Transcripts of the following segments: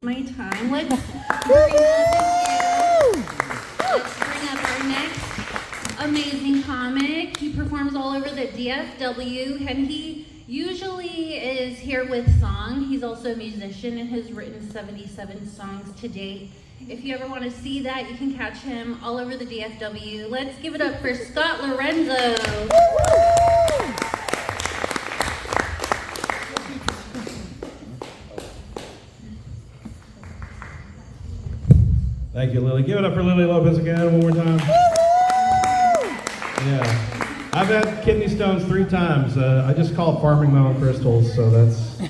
My time. Let's bring up our next amazing comic. He performs all over the DFW, and he usually is here with song. He's also a musician and has written 77 songs to date. If you ever want to see that, you can catch him all over the DFW. Let's give it up for Scott Lorenzo. Thank you, Lily. Give it up for Lily Lopez again one more time. Yeah. I've had kidney stones 3 times. I just call it farming my own crystals, so that's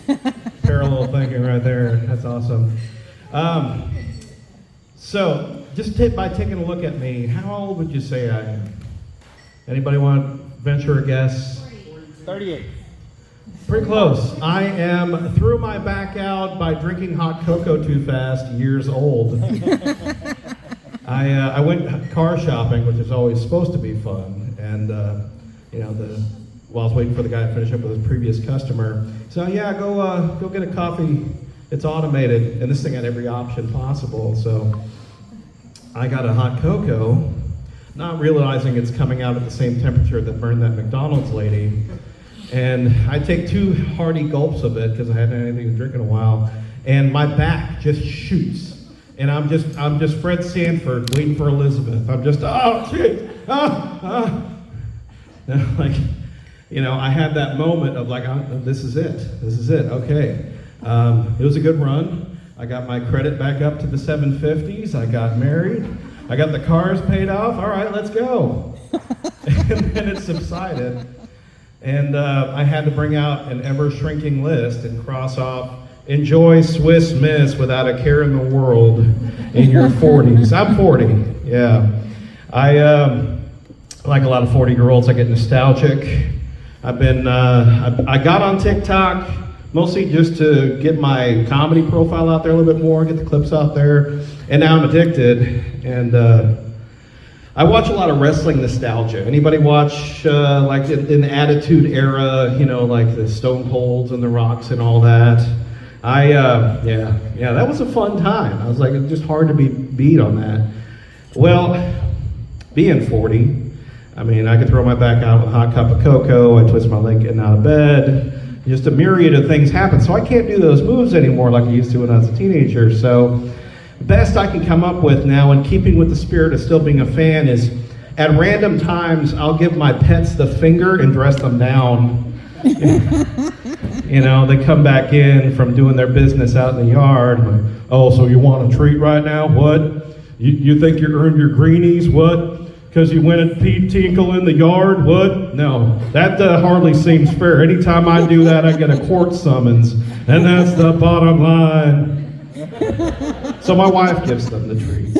parallel thinking right there. That's awesome. So, just by taking a look at me, how old would you say I am? Anybody want to venture a guess? 38. Pretty close. I am threw my back out by drinking hot cocoa too fast, years old. I went car shopping, which is always supposed to be fun, and while I was waiting for the guy to finish up with his previous customer, so yeah, go get a coffee. It's automated, and this thing had every option possible. So I got a hot cocoa, not realizing it's coming out at the same temperature that burned that McDonald's lady. And I take 2 hearty gulps of it because I hadn't had anything to drink in a while, and my back just shoots. And I'm just Fred Sanford waiting for Elizabeth. I'm just, oh shit, And like, I had that moment of like, this is it, okay. It was a good run. I got my credit back up to the 750s. I got married. I got the cars paid off. All right, let's go. And then it subsided. And I had to bring out an ever-shrinking list and cross off, enjoy Swiss Miss without a care in the world in your 40s. I'm 40, yeah. Like a lot of 40-year-olds, I get nostalgic. I got on TikTok mostly just to get my comedy profile out there a little bit more, get the clips out there, and now I'm addicted. And I watch a lot of wrestling nostalgia. Anybody watch like in the Attitude Era, like the Stone Colds and the Rocks and all that? Yeah, that was a fun time. I was like, it's just hard to be beat on that. Well, being 40, I could throw my back out with a hot cup of cocoa, I twist my leg getting out of bed, just a myriad of things happen. So I can't do those moves anymore like I used to when I was a teenager. So the best I can come up with now, in keeping with the spirit of still being a fan, is at random times I'll give my pets the finger and dress them down. They come back in from doing their business out in the yard. Like, oh, so you want a treat right now? What? You think you earned your greenies? What? Because you went and Pete Tinkle in the yard? What? No, that hardly seems fair. Anytime I do that, I get a court summons, and that's the bottom line. So my wife gives them the treats.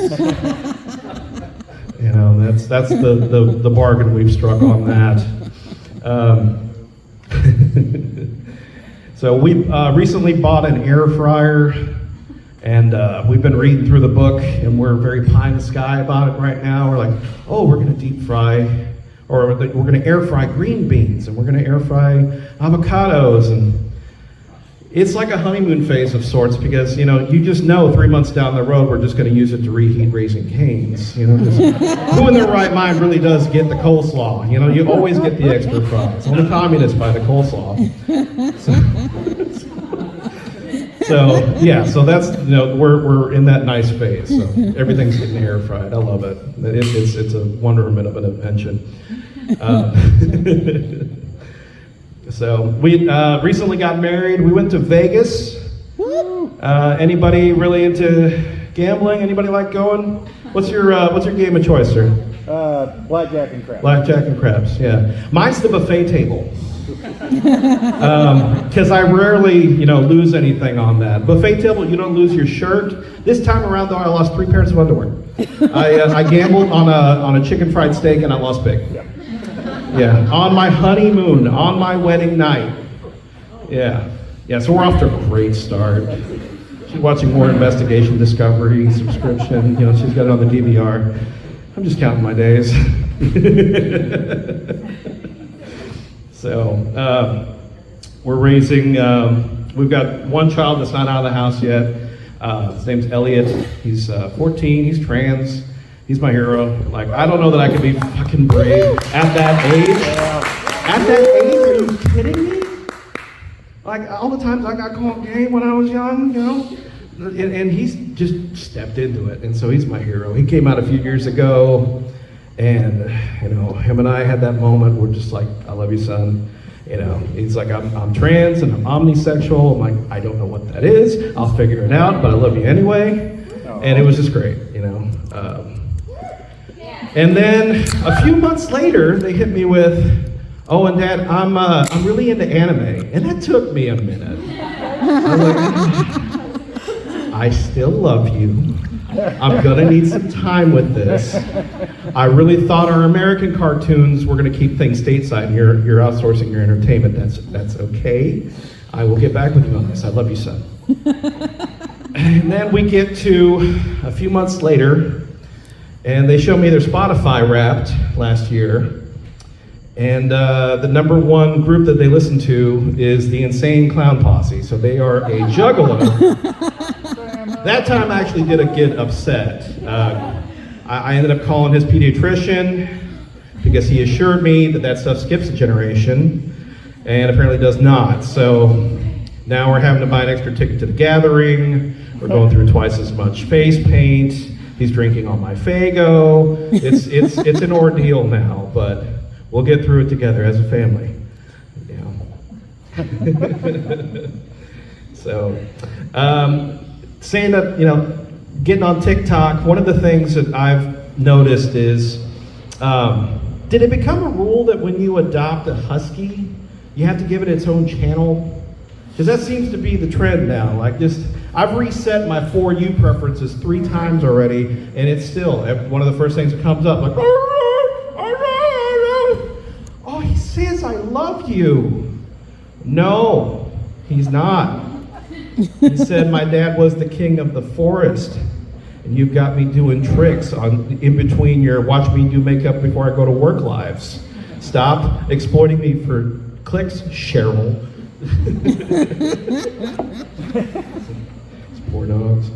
That's the bargain we've struck on that. So we recently bought an air fryer, and we've been reading through the book, and we're very pie in the sky about it right now. We're like, oh, we're going to deep fry, or we're going to air fry green beans, and we're going to air fry avocados, and it's like a honeymoon phase of sorts, because you just know 3 months down the road we're just going to use it to reheat Raising Cane's. Who in their right mind really does get the coleslaw? You always get the extra fries. Only communists buy the coleslaw. So that's we're in that nice phase. So everything's getting air fried. I love it. It's a wonderment of an invention. So we recently got married. We went to Vegas. Anybody really into gambling? Anybody like going? What's your game of choice, sir? Blackjack and craps. Blackjack and craps. Yeah, mine's the buffet table. Because I rarely, lose anything on that. Buffet table, you don't lose your shirt. This time around, though, I lost 3 pairs of underwear. I gambled on a chicken fried steak, and I lost big. Yeah, on my honeymoon, on my wedding night. Yeah, so we're off to a great start. She's watching more Investigation Discovery subscription. She's got it on the DVR. I'm just counting my days. So we're raising, we've got one child that's not out of the house yet. His name's Elliot. He's 14. He's trans. He's my hero. Like, I don't know that I could be fucking brave at that age. At that age, are you kidding me? Like, all the times I got called gay when I was young, you know? And he's just stepped into it, and so he's my hero. He came out a few years ago, and, you know, him and I had that moment. We're just like, I love you, son. You know, he's like, I'm trans and I'm omnisexual. I'm like, I don't know what that is. I'll figure it out, but I love you anyway. And it was just great, you know. And then a few months later, they hit me with, oh, and Dad, I'm really into anime. And that took me a minute. I was like, I still love you. I'm gonna need some time with this. I really thought our American cartoons were gonna keep things stateside, and you're outsourcing your entertainment. That's okay. I will get back with you on this. I love you, son. And then we get to a few months later, and they show me their Spotify Wrapped last year. And the number one group that they listen to is the Insane Clown Posse. So they are a juggalo. That time I actually did get upset. I ended up calling his pediatrician because he assured me that stuff skips a generation, and apparently does not. So now we're having to buy an extra ticket to the gathering. We're going through twice as much face paint. He's drinking all my Faygo. It's an ordeal now, but we'll get through it together as a family. Yeah. So, saying that, you know, getting on TikTok, one of the things that I've noticed is, did it become a rule that when you adopt a husky, you have to give it its own channel? Because that seems to be the trend now. Like, I've reset my For You preferences 3 times already, and it's still one of the first things that comes up, like, oh, he says I love you. No, he's not. He said my dad was the king of the forest, and you've got me doing tricks in between your watch me do makeup before I go to work lives. Stop exploiting me for clicks, Cheryl. Poor dogs.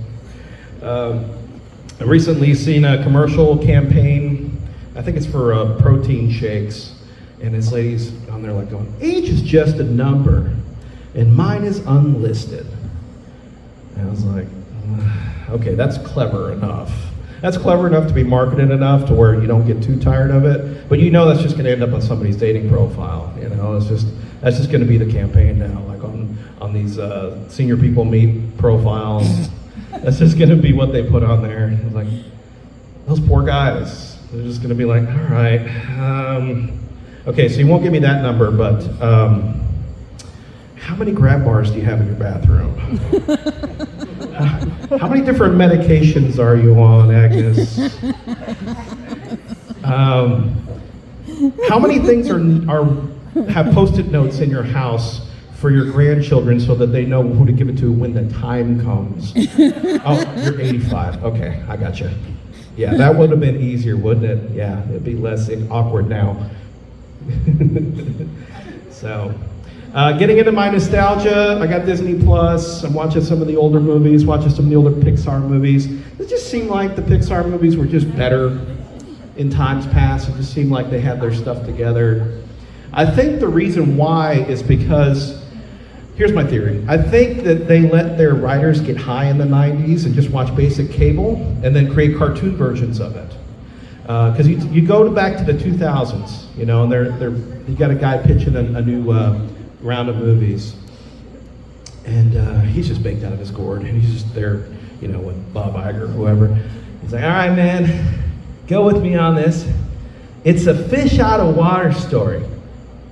I've recently seen a commercial campaign, I think it's for protein shakes, and this lady's on there like going, age is just a number, and mine is unlisted. And I was like, okay, that's clever enough. That's clever enough to be marketed enough to where you don't get too tired of it, but you know that's just going to end up on somebody's dating profile. You know, that's just going to be the campaign now, like on these senior people meet profiles. That's just going to be what they put on there. It's like, those poor guys, they're just going to be like, all right, okay, so you won't give me that number, but how many grab bars do you have in your bathroom? How many different medications are you on, Agnes? How many things have Post-it notes in your house for your grandchildren so that they know who to give it to when the time comes? Oh, you're 85. Okay, I got you. Yeah, that would have been easier, wouldn't it? Yeah, it'd be less awkward now. So, getting into my nostalgia, I got Disney Plus. I'm watching some of the older movies, watching some of the older Pixar movies. It just seemed like the Pixar movies were just better in times past. It just seemed like they had their stuff together. I think the reason why is because, here's my theory. I think that they let their writers get high in the 90s and just watch basic cable and then create cartoon versions of it. Because you go back to the 2000s, you know, and you got a guy pitching a new round of movies, and he's just baked out of his gourd, and he's just there, you know, with Bob Iger or whoever. He's like, all right, man, go with me on this. It's a fish out of water story.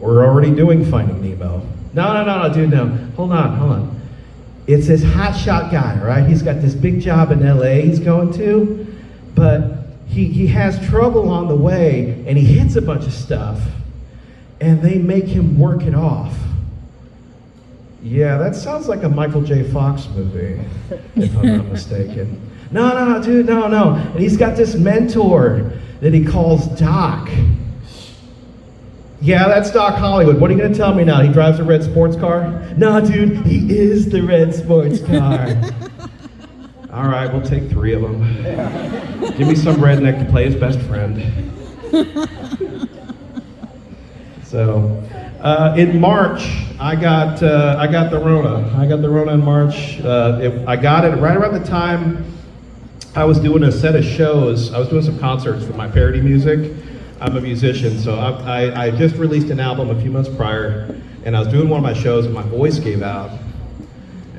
We're already doing Finding Nemo. No, dude, no. Hold on. It's this hotshot guy, right? He's got this big job in LA he's going to, but he has trouble on the way, and he hits a bunch of stuff, and they make him work it off. Yeah, that sounds like a Michael J. Fox movie, if I'm not mistaken. No, dude, no. And he's got this mentor that he calls Doc. Yeah, that's Doc Hollywood. What are you going to tell me now? He drives a red sports car? No, dude, he is the red sports car. All right, we'll take 3 of them. Give me some redneck to play his best friend. So, in March, I got the Rona. I got the Rona in March. I got it right around the time I was doing a set of shows. I was doing some concerts with my parody music. I'm a musician, so I just released an album a few months prior, and I was doing one of my shows, and my voice gave out.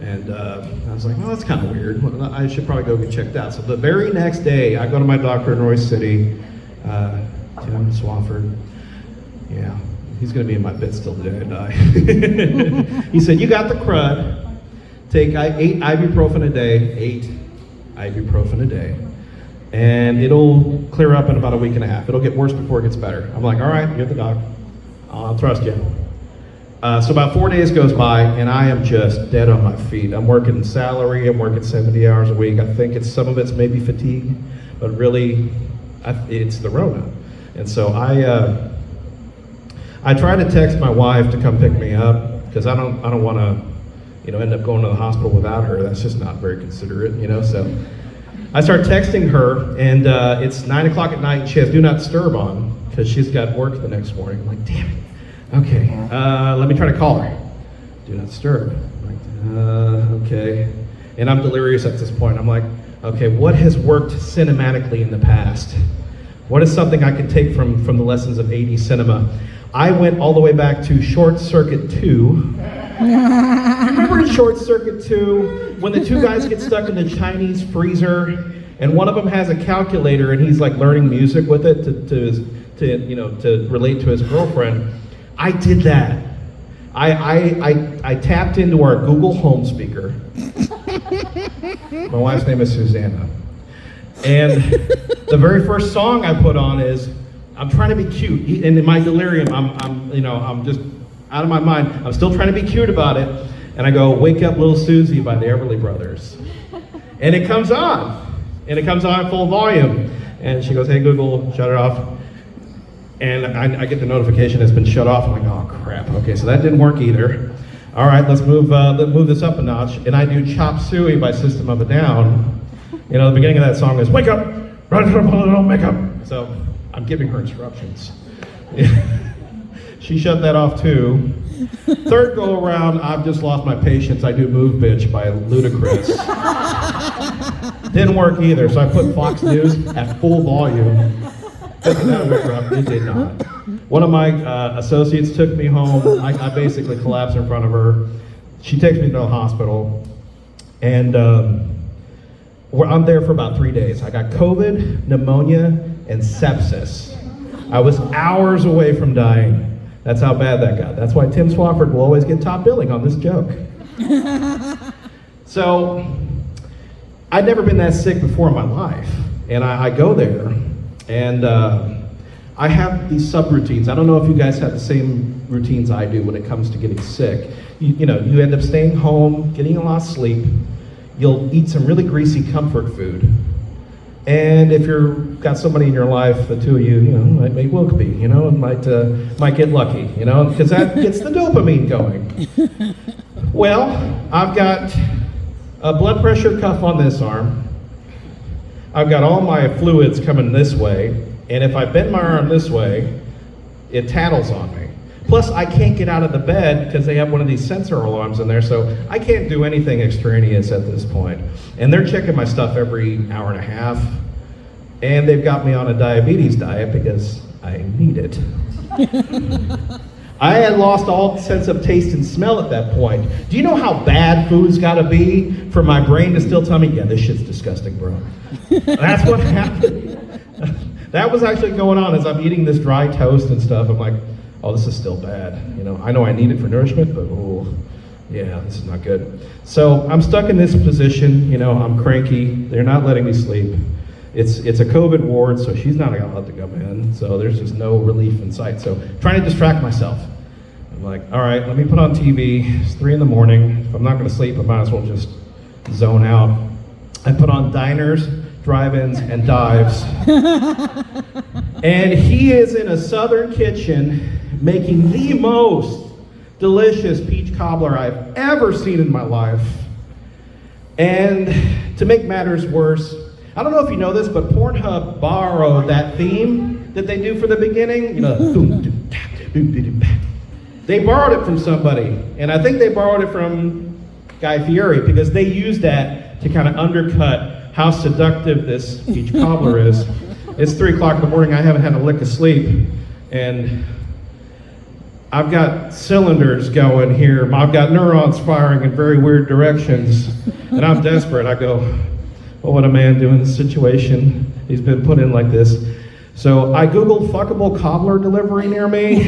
And I was like, well, that's kind of weird. I should probably go get checked out. So the very next day, I go to my doctor in Royce City, Tim Swafford. Yeah, he's going to be in my bed still the day I die. He said, you got the crud. Take 8 ibuprofen a day, 8 ibuprofen a day. And it'll clear up in about a week and a half. It'll get worse before it gets better. I'm like, all right, you're the doc. I'll trust you. So about 4 days goes by, and I am just dead on my feet. I'm working salary. I'm working 70 hours a week. I think some of it's maybe fatigue, but really, it's the Rona. And so I try to text my wife to come pick me up because I don't want to, end up going to the hospital without her. That's just not very considerate, So I start texting her, and it's 9 o'clock at night. She has Do Not Disturb on because she's got work the next morning. I'm like, damn it. Okay, let me try to call her. Do not disturb. I'm like, okay. And I'm delirious at this point. I'm like, okay, what has worked cinematically in the past? What is something I could take from the lessons of 80s cinema? I went all the way back to Short Circuit 2. Remember in Short Circuit 2, when the 2 guys get stuck in the Chinese freezer, and one of them has a calculator, and he's like learning music with it to relate to his girlfriend. I did that. I tapped into our Google Home speaker. My wife's name is Susanna. And the very first song I put on is, I'm trying to be cute. And in my delirium, I'm just out of my mind. I'm still trying to be cute about it. And I go, Wake Up Little Susie by the Everly Brothers. And it comes on. And it comes on at full volume. And she goes, hey Google, shut it off. And I get the notification it's been shut off. I'm like, oh crap. Okay, so that didn't work either. All right, let's move this up a notch. And I do Chop Suey by System of a Down. The beginning of that song is wake up, make up. So I'm giving her instructions. She shut that off too. Third go around, I've just lost my patience. I do Move Bitch by Ludacris. Didn't work either, so I put Fox News at full volume. It did not. One of my associates took me home. I basically collapsed in front of her. She takes me to the hospital, and I'm there for about 3 days. I got COVID, pneumonia, and sepsis. I was hours away from dying. That's how bad that got. That's why Tim Swafford will always get top billing on this joke. So, I'd never been that sick before in my life, and I go there. And I have these subroutines. I don't know if you guys have the same routines I do when it comes to getting sick. You end up staying home, getting a lot of sleep. You'll eat some really greasy comfort food. And if you've got somebody in your life, the two of you, might make Wilkeby, might get lucky, because that gets the dopamine going. Well, I've got a blood pressure cuff on this arm. I've got all my fluids coming this way, and if I bend my arm this way, it tattles on me. Plus, I can't get out of the bed because they have one of these sensor alarms in there, so I can't do anything extraneous at this point. And they're checking my stuff every hour and a half, and they've got me on a diabetes diet because I need it. I had lost all sense of taste and smell at that point. Do you know how bad food's gotta be for my brain to still tell me, yeah, this shit's disgusting, bro? That's what happened. That was actually going on as I'm eating this dry toast and stuff. I'm like, oh, this is still bad. I know I need it for nourishment, but oh, yeah, this is not good. So I'm stuck in this position. I'm cranky. They're not letting me sleep. It's a COVID ward, so she's not allowed to come in. So there's just no relief in sight. So trying to distract myself. I'm like, all right, let me put on TV. It's 3 a.m. If I'm not going to sleep, I might as well just zone out. I put on diners, drive-ins, and dives. And he is in a southern kitchen making the most delicious peach cobbler I've ever seen in my life. And to make matters worse, I don't know if you know this, but Pornhub borrowed that theme that they do for the beginning. You know, they borrowed it from somebody, and I think they borrowed it from Guy Fieri because they used that to kind of undercut how seductive this beach cobbler is. It's 3 o'clock in the morning. I haven't had a lick of sleep, and I've got cylinders going here. I've got neurons firing in very weird directions, and I'm desperate. I go, what would a man do in this situation? He's been put in like this. So I Googled fuckable cobbler delivery near me.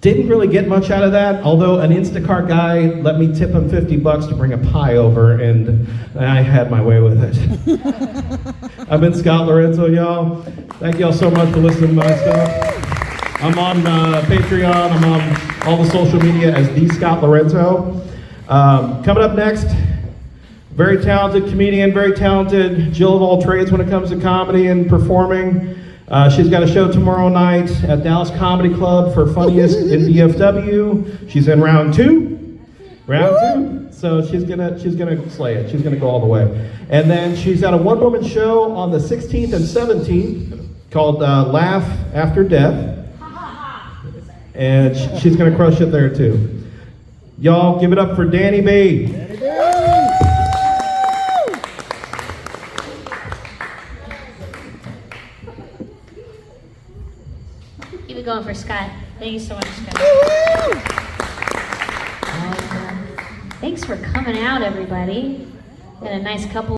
Didn't really get much out of that, although an Instacart guy let me tip him $50 to bring a pie over, and I had my way with it. I've been Scott Lorenzo, y'all. Thank y'all so much for listening to my stuff. I'm on Patreon. I'm on all the social media as the Scott Lorenzo. Coming up next, very talented comedian, very talented Jill of all trades when it comes to comedy and performing. She's got a show tomorrow night at Dallas Comedy Club for Funniest in DFW. She's in round two. So she's gonna slay it. She's gonna go all the way. And then she's got a one-woman show on the 16th and 17th called Laugh After Death. And she's gonna crush it there too. Y'all give it up for Danny B. Keep it going for Scott. Thank you so much, Scott. Thanks for coming out, everybody. Got a nice couple